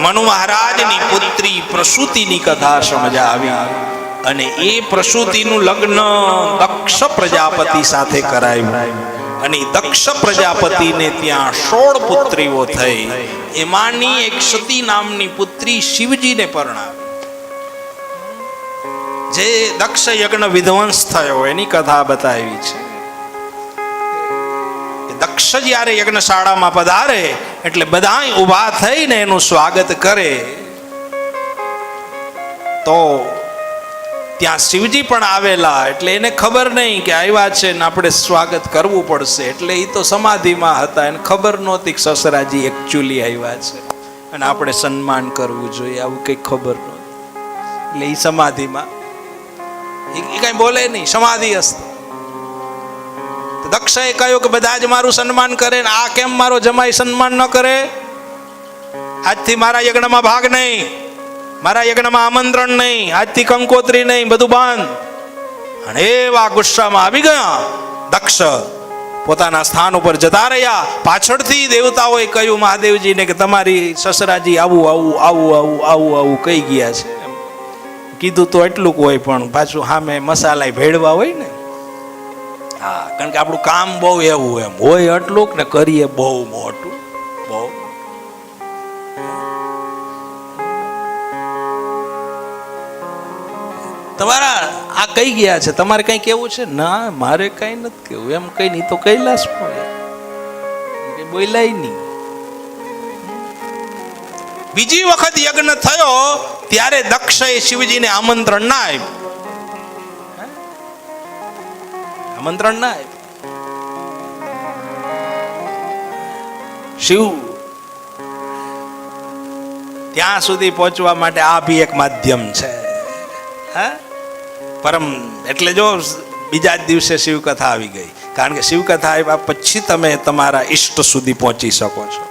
મનુ મહારાજની પુત્રી પ્રસૂતિની કથા સમજા આવી અને એ પ્રસૂતિનું લગ્ન દક્ષ પ્રજાપતિ સાથે કરાયું અને દક્ષ પ્રજાપતિને ત્યાં 16 પુત્રીઓ થઈ. એમાંની એક સતી નામની પુત્રી શિવજીને પરણાવી. જે દક્ષ યજ્ઞ વિધ્વંસ થયો એની કથા બતાવી છે. દક્ષ જ્યારે યજ્ઞશાળામાં પધારે એટલે બધા ઊભા થઈને એનું સ્વાગત કરે. તો ત્યાં શિવજી પણ આવેલા, એટલે એને ખબર નહીં કે આવ્યા છે ને આપણે સ્વાગત કરવું પડશે. એટલે એ તો સમાધિમાં હતા, એને ખબર નહોતી કે સસરાજી એકચ્યુઅલી આવ્યા છે અને આપણે સન્માન કરવું જોઈએ, આવું કંઈ ખબર નહોતી. એટલે એ સમાધિમાં એ કઈ બોલે નહીં, સમાધિ હસ્ત. દક્ષએ કહ્યું કે બધા જ મારું સન્માન કરે ને આ કેમ મારો જમાઈ સન્માન ન કરે? આજથી મારા યજ્ઞમાં ભાગ નહીં, મારા યજ્ઞમાં આમંત્રણ નહીં, આજથી કંકોત્રી નહીં, બધું બંધ. અને એવા ગુસ્સામાં આવી ગયા દક્ષ પોતાના સ્થાન ઉપર જતા રહ્યા. પાછળથી દેવતાઓએ કહ્યું મહાદેવજીને કે તમારી સસરાજી આવું આવું આવું આવું આવું આવું કહી ગયા છે. કીધું તો એટલું હોય પણ પાછું સામે મસાલા ભેળવા હોય ને. હા, કારણ કે આપણું કામ બહુ એવું એમ હોય એટલું ને કરીએ બહુ મોટું. બહુ તમારા આ કઈ ગયા છે, તમારે કઈ કેવું છે? ના, મારે કઈ નથી કેવું. એમ કઈ નહીં તો કૈલાસ બોલાય નહીં. બીજી વખત યજ્ઞ થયો ત્યારે દક્ષએ શિવજીને આમંત્રણ ના આપ્યું. આમંત્રણ ના આપ્યું. શિવ ત્યાં સુધી પહોંચવા માટે આ બી એક માધ્યમ છે. પરમ એટલે જો બીજા જ દિવસે શિવકથા આવી ગઈ, કારણ કે શિવકથા આવ્યા પછી તમે તમારા ઈષ્ટ સુધી પહોંચી શકો છો.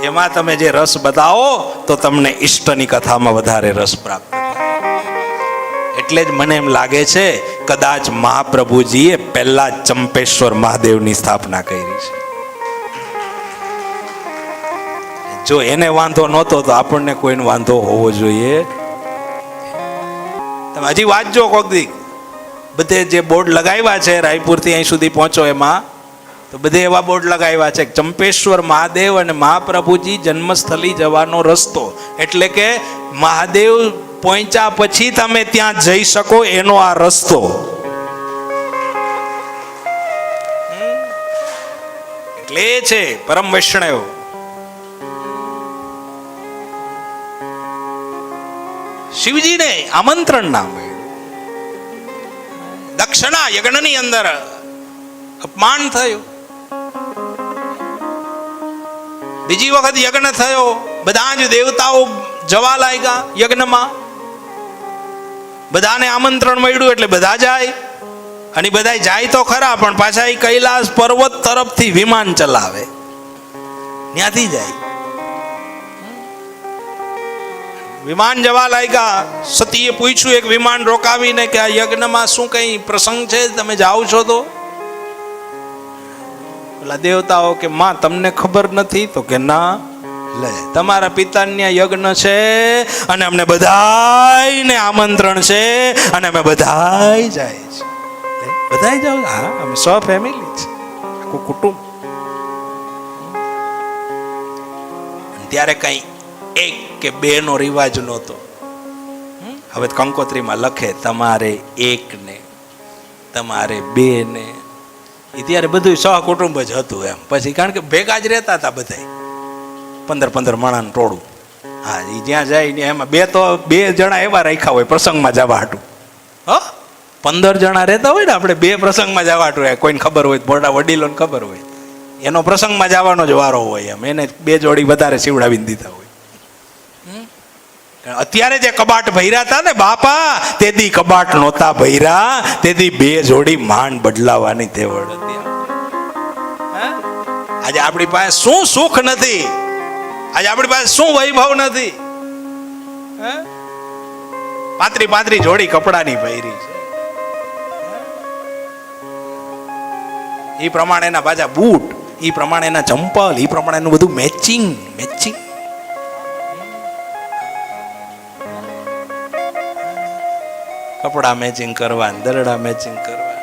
એમાં તમે જે રસ બતાવો તો તમને ઈષ્ટની કથામાં વધારે રસ પ્રાપ્ત થાય. એટલે જ મને એમ લાગે છે કદાચ મહાપ્રભુજીએ પહેલા ચંપેશ્વર મહાદેવની સ્થાપના કરી છે. જો એને વાંધો નહોતો તો આપણને કોઈને વાંધો હોવો જોઈએ. તમે હજી વાંચજો કોક દી. બધે જે બોર્ડ લગાવ્યા છે રાયપુરથી અહીં સુધી પહોંચો એમાં, તો બધે એવા બોર્ડ લગાવ્યા છે ચંપેશ્વર મહાદેવ અને મહાપ્રભુજી જન્મસ્થળી જવાનો રસ્તો. એટલે કે મહાદેવ પહોંચ્યા પછી તમે ત્યાં જઈ શકો એનો આ રસ્તો. એટલે એ છે પરમ વૈષ્ણવ. શિવજીને આમંત્રણ ના મળ્યું. દક્ષના યજ્ઞની અંદર અપમાન થયું. બીજી વખત યજ્ઞ થયો, બધા જ દેવતાઓ જવા લાગ્યા યજ્ઞમાં. બધાને આમંત્રણ મળ્યું એટલે બધા જાય. અને બધા જાય તો ખરા, પણ પાછા કૈલાસ પર્વત તરફથી વિમાન ચલાવે, ત્યાંથી જાય. વિમાન જવા લાગ્યા. સતીએ પૂછ્યું એક વિમાન રોકાવીને કે આ યજ્ઞમાં શું કઈ પ્રસંગ છે, તમે જાઓ છો? તો પેલા દેવતાઓ કે માં તમને ખબર નથી? તો કે ના, લે તમારા પિતાની યજ્ઞ છે અને અમને બધાયને આમંત્રણ છે અને અમે બધાય જાય છે. બધાય જાવ? હા, અમે સો ફેમિલી છે, આખું કુટુંબ. ત્યારે કઈ એક કે બે નો રિવાજ નહોતો. હવે કંકોત્રીમાં લખે તમારે એક ને તમારે બે ને. ત્યારે બધું સહકુટુંબ જ હતું એમ. પછી કારણ કે ભેગા જ રહેતા હતા બધા, 15 માણાનું ટોળું. હા, એ જ્યાં જાય ને એમાં બે જણા એવા રાખ્યા હોય પ્રસંગમાં જવા હાટું. 15 જણા રહેતા હોય ને આપણે, બે પ્રસંગમાં જવા હાટું. કોઈને ખબર હોય, મોટા વડીલોને ખબર હોય, એનો પ્રસંગમાં જવાનો જ વારો હોય એમ. એને 2 જોડી વધારે સીવડાવીને દીધા હોય. અત્યારે જે કબાટ ભર્યા હતા ને બાપા, તેથી કબાટ નહોતા ભર્યા, તેથી 2 જોડી માંડ બદલાવાની તેવડ હતી. આજે આપણી પાસે શું સુખ નથી, આજે આપણી પાસે શું વૈભવ નથી. 35 જોડી કપડાની પહેરી છે. એ પ્રમાણેના પાછા બૂટ, એ પ્રમાણેના ચંપલ, એ પ્રમાણેનું બધું મેચિંગ. કપડા મેચિંગ કરવા, દરડા મેચિંગ કરવા.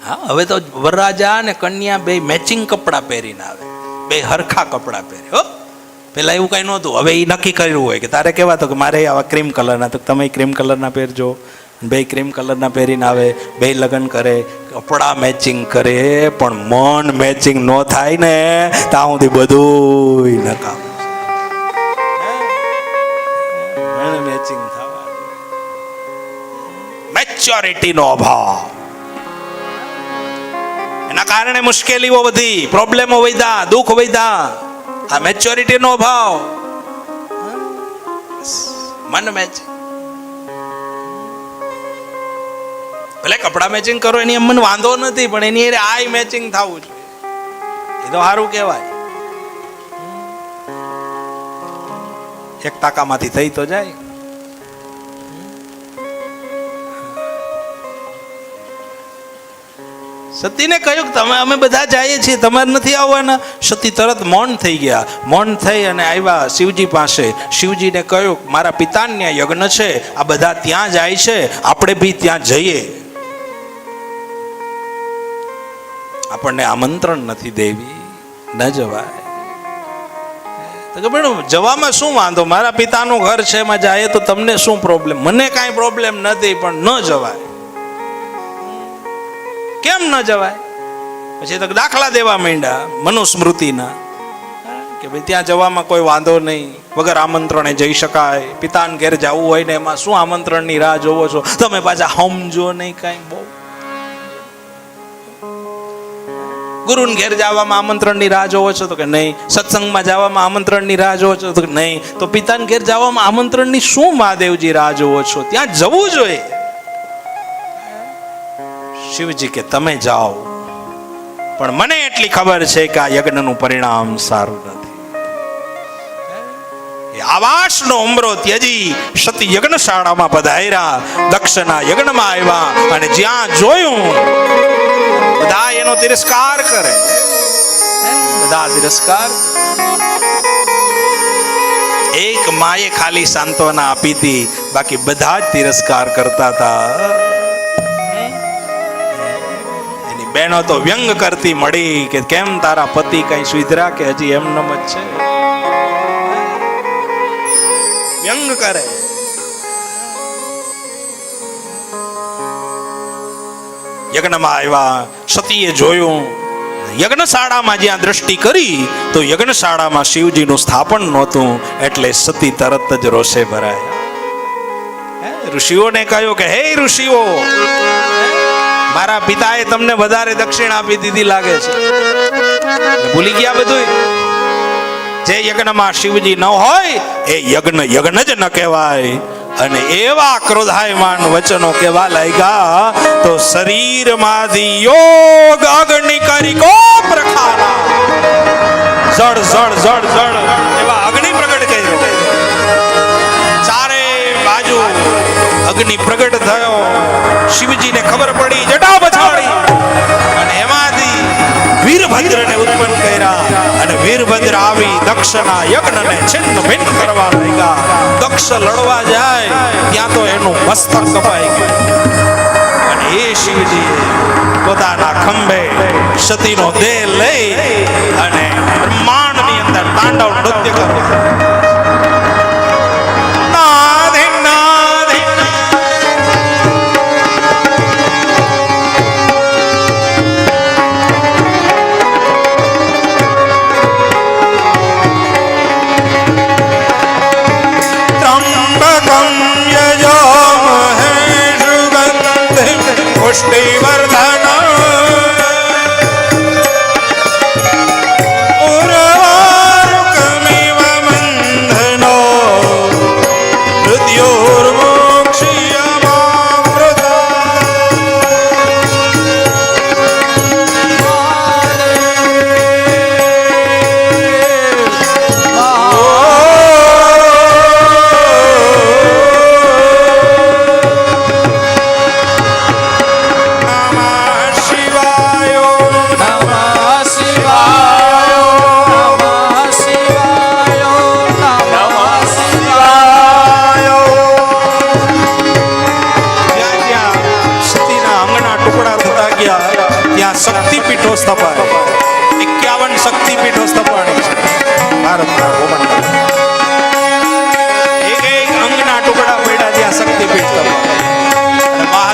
હા, હવે તો વરરાજા ને કન્યા બે મેચિંગ કપડા પહેરીને આવે, બે હરખા કપડા પહેરે. હો, પેલા એવું કઈ નહોતું. હવે એ નક્કી કર્યું હોય કે તારે કેવા તો કે મારે આવા ક્રીમ કલરના, તો તમે ક્રીમ કલરના પહેરજો. બે ક્રીમ કલરના પહેરીને આવે, બે લગ્ન કરે, કપડા મેચિંગ કરે, પણ મન મેચિંગ ન થાય ને ત્યાં સુધી બધું નકામ. મેચિંગ થવા, મેચ્યોરિટીનો અભાવ, એના કારણે મુશ્કેલીઓ વધી, પ્રોબ્લેમો વધ્યા, દુઃખ વધ્યા. આ મેચ્યોરિટીનો અભાવ. મન મેચિંગ, ભલે કપડા મેચિંગ કરો એની મને વાંધો નથી, પણ એની આઈ મેચિંગ થવું જોઈએ, એ તો સારું કહેવાય. એક ટાકામાંથી થઈ તો જાય. સતીને કહ્યું કે તમે અમે બધા જઈએ છીએ, તમારે નથી આવવાના. સતી તરત મૌન થઈ ગયા. મૌન થઈ અને આવ્યા શિવજી પાસે. શિવજીને કહ્યું મારા પિતાને યજ્ઞ છે, આ બધા ત્યાં જાય છે, આપણે બી ત્યાં જઈએ. આપણને આમંત્રણ નથી દેવી, ન જવાય. તો કે બેન જવામાં શું વાંધો, મારા પિતાનું ઘર છે, એમાં જાય તો તમને શું પ્રોબ્લેમ? મને કાંઈ પ્રોબ્લેમ નથી, પણ ન જવાય. કેમ ન જવાય? પછી તો દાખલા દેવા માંડ્યા મનુસ્મૃતિના કે ભાઈ ત્યાં જવામાં કોઈ વાંધો નહીં, વગર આમંત્રણે જઈ શકાય. પિતાને ઘેર જવું હોય ને એમાં શું આમંત્રણની રાહ જોવો છો તમે? પાછા સમજો નહીં કાંઈ. બહુ ગુરુને ઘેર જવામાં આમંત્રણની રાહ જોવો છો તો કે નહીં. સત્સંગમાં જવામાં આમંત્રણની રાહ જોવો છો તો કે નહીં. તો પિતાને ઘેર જવામાં આમંત્રણની શું મહાદેવજી રાહ જોવો છો? ત્યાં જવું જોઈએ. શિવજી કે તમે જાઓ, પણ મને એટલી ખબર છે કે આ યજ્ઞનું પરિણામ સારું નથી. આવાસનો ઉમરો ત્યજી સતી યજ્ઞશાળામાં પધાર્યા, દક્ષના યજ્ઞમાં આવ્યા, અને જ્યાં જોયું બધા એનો તિરસ્કાર કરે. બધા તિરસ્કાર. એક માએ ખાલી સાંત્વના આપી હતી, બાકી બધા જ તિરસ્કાર કરતા હતા. બહેનો તો વ્યંગ કરતી મળી કે કેમ તારા પતિ કઈ સુધરા કે હજી એમનેમ જ છે. વ્યંગ કરે. યજ્ઞમાં આવ્યા, સતીએ જોયું. યજ્ઞશાળામાં જ્યાં દ્રષ્ટિ કરી તો યજ્ઞશાળામાં શિવજીનું સ્થાપન નહોતું, એટલે સતી તરત જ રોષે ભરાયા. ઋષિઓને કહ્યું કે હે ઋષિઓ, મારા પિતાએ તમને વધારે દક્ષિણ આપી દીધી લાગે છે. ભૂલી ગયા બધું. જે યજ્ઞમાં શિવજી ન હોય એ યજ્ઞ યજ્ઞ જ ન કહેવાય. અને એવા ક્રોધાયમાન વચનો કેવા લાગ્યા તો શરીરમાંથી યોગ અગ્નિ કરી કો પ્રખારા, જળ જળ જળ જળ એવા અગ્નિ પ્રગટ કર્યો. ચારે બાજુ અગ્નિ પ્રગટ થયો. શિવજીને ખબર પડી, જટા બછાડી, અને એમાંથી વીરભદ્રને ઉત્પન્ન કર્યા. અને વીરભદ્ર આવી દક્ષના યજ્ઞને છિન્ન ભિન્ન કરવા લાગ્યા. દક્ષ લડવા જાય ત્યાં તો એનું મસ્તક કપાઈ ગયું. અને એ શિવજી પોતાના ખંભે સતીનો દેહ લઈ અને બ્રહ્માંડની અંદર તાંડવ નૃત્ય કર્યું. પુષ્ટિવર્ધન ઉર્વારુકમિવ બંધનો મૃત્યોર્મોક્ષ્યમામૃત.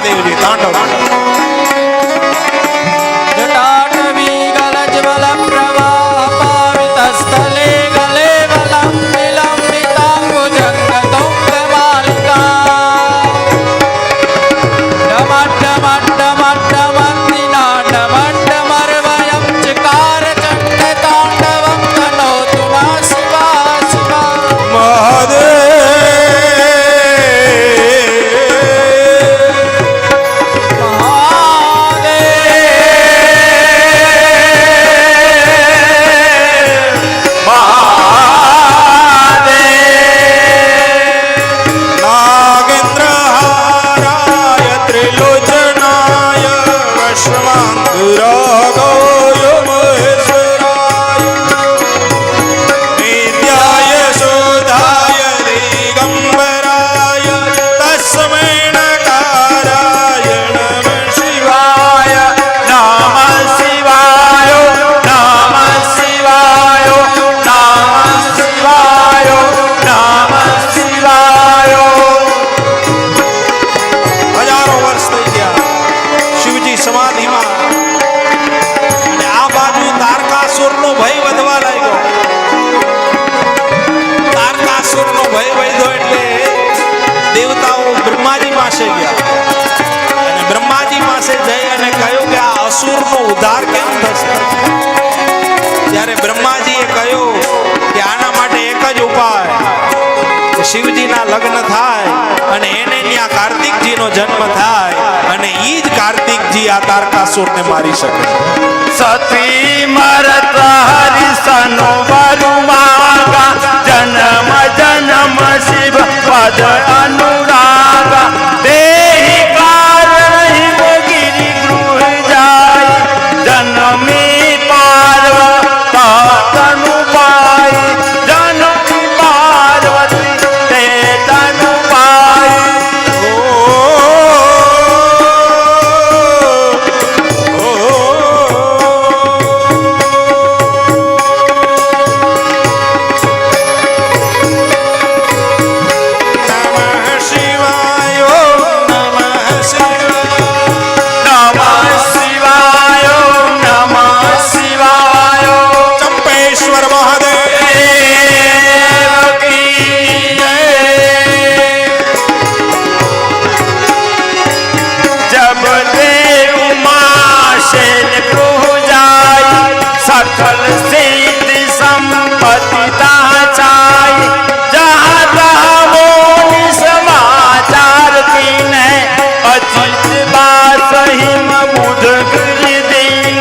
મહાદેવજી તાંડવ જટાટવી ગલજ્વલ પ્રવાહ પાવિતસ્થલે ગલે વલં વિલંબિતાંબુજંગતુંગમાલિકા ડમડ્ડમડ્ડમડ્ડમંદિનાડમડ્ડમર્વયં ચકાર ચંડતાંડવં તનોતુ નઃ શિવા શિવા નાગેન્દ્રહારાય ત્રિલોચનાય વૈષ્ણવાંકુરાગાય મહેશ્વરાય નિત્યાય શોધાય દિગંબરાય તસ્मै નકારાય નમઃ શિવાય નમઃ શિવાય નમઃ શિવાય નમઃ શિવાય નમઃ શિવાય હજારો વર્ષ થઈ ગયા શિવજી સમાધિમાં અને આ બાજુ તારકાસુરનો ભય વધવા લાગ્યો તારકાસુરનો ભય વધ્યો એટલે દેવતાઓ બ્રહ્માજી પાસે ગયા અને બ્રહ્માજી પાસે જઈ અને કહ્યું કે આ અસુરનો ઉદ્ધાર કેમ થશે ત્યારે બ્રહ્માજીએ કહ્યું કે આના માટે એક જ ઉપાય કે શિવજીના લગ્ન થાય અને એને ત્યાં કાર્તિકજીનો જન્મ થાય અને ઈ જ કાર્તિકજી આ તારકાસુરને મારી શકે સતી મરત હરિસનો વરુમાગા જન્મ જન્મ શિવ પદ અનુરાગા દેહી કારણિમ ગિરિ ગૃહ જાય જન્મી પાર્વતા તનુ પાઈ જન્મી પાર્વતી તે તનુ પાઈ નમઃ શિવાય નમઃ શિવાય નમઃ શિવાય ચંપેશ્વર મહાદેવ કી જય जब देव माँ शेन गृह जाई सकल सिद्धि संपत्ति दाचाई जहाँ तहाँ मोनि समाचार कीन अचित बास हिम बुध गिरि दीन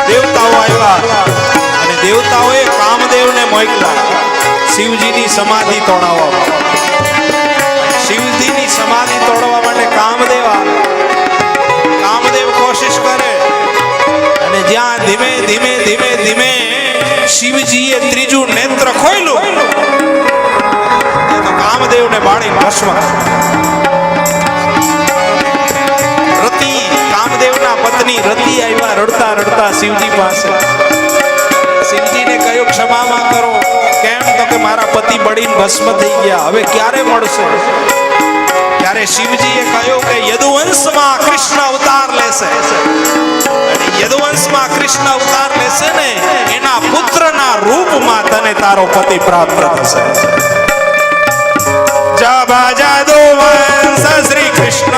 દેવતાઓ આવ્યા અને દેવતાઓએ કામદેવને મોકલા શિવજીની સમાધિ તોડાવવા શિવજીની સમાધિ તોડવા માટે કામદેવ આવે કામદેવ કોશિશ કરે અને જ્યાં ધીમે ધીમે ધીમે ધીમે શિવજીએ ત્રીજું નેત્ર ખોલ્યું ત્યાં તો કામદેવને બાળી ભસ્મ રતિ કામદેવના પત્ની રતિ આવ્યા રડતા રડતા શિવજી પાસે શિવજીને કહ્યું ક્ષમામાં કરો કેમ તો કે મારા પતિ બળીને ભસ્મ થઈ ગયા હવે ક્યારે મળશે ત્યારે શિવજીએ કહ્યું કે યદુવંશમાં કૃષ્ણ અવતાર લેશે અને યદુવંશમાં કૃષ્ણ અવતાર લેશે ને એના પુત્રના રૂપમાં તને તારો પતિ પ્રાપ્ત થશે जब जदुवंश श्री कृष्ण